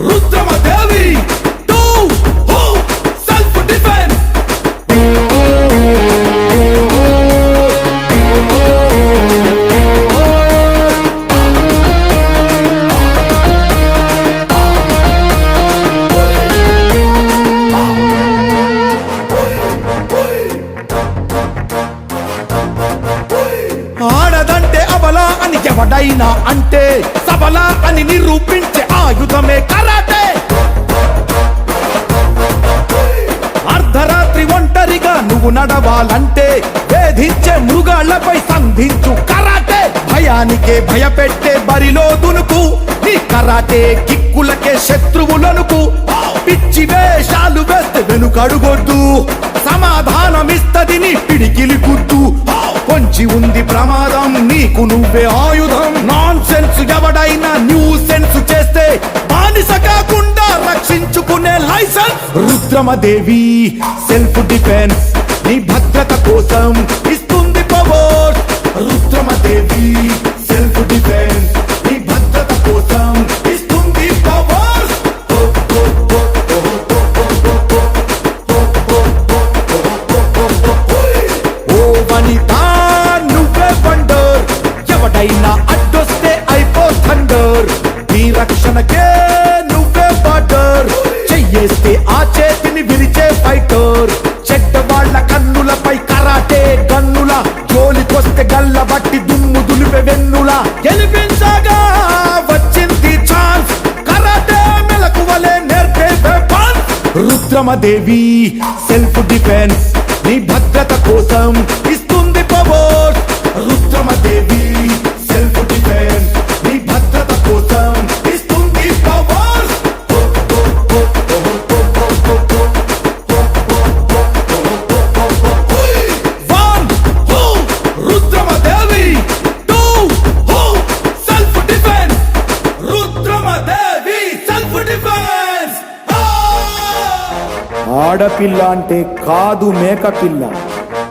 Rudramadevi to self defence. ఆడదంటే అబలా అని ఎవడైనా అంటే సబలా అని నిరూపించే ఆయుధమే కరాటే. అర్ధరాత్రి ఒంటరిగా నువ్వు నడవాలంటే వేధించే మృగాళ్లపై సంధించు కరాటే. భయానికే భయపెట్టే బరిలో దునుకు నీ కరాటే కిక్కులకే శత్రువులనుకు. పిచ్చి వేషాలు వేస్తే వెనుకడుగొద్దు, సమాధానమిస్తది నీ పిడికిలి గుద్దు. పొంచి ఉంది ప్రమాదం నీకు నువ్వే ఆయుధం. నాన్ సెన్స్ ఎవడైనా న్యూ సెన్స్ చేస్తే బానిస కాకుండా రక్షించుకునే లైసెన్స్. రుద్రమదేవి సెల్ఫ్ డిఫెన్స్ నీ భద్రత కోసం ఇస్తుంది పవర్. రుద్రమదేవి సెల్ఫ్ డిఫెన్స్ నీ భద్రత కోసం ఇస్తుంది పవర్. ఓ వనిత నువ్వే వండర్, ఎవడైనా అడ్డొస్తే అయిపో థండర్. నీ రక్షణకే నువ్వే బార్డర్, చెయ్యేస్తే ఆ చేతిని విరిచే ఫైటర్. చెడ్డ వాళ్ళ కన్నులపై కరాటే గన్నుల, జోలికొస్తే గల్ల బట్టి దుమ్ము దులిపే వెన్నుల. గెలిపించగా వచ్చింది ఛాన్స్, కరాటే మెలకువలే నేర్పే వెపన్స్. రుద్రమదేవి సెల్ఫ్ డిఫెన్స్ నీ భద్రత కోసం ఇస్తుంది పవర్. రుద్రమదేవి సెల్ఫ్ డిఫెన్స్ నీ భద్రత కోసం ఇస్తుంది power. One Rudramadevi, two self defence. Rudramadevi self defence. ఆడపిల్ల అంటే కాదు మేక పిల్ల,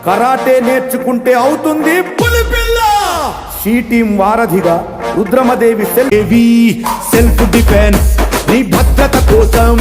కరాటే నేర్చుకుంటే అవుతుంది పులిపిల్ల. షీ టీం వారధిగా రుద్రమదేవి సెల్ఫ్ డిఫెన్స్ నీ భద్రత కోసం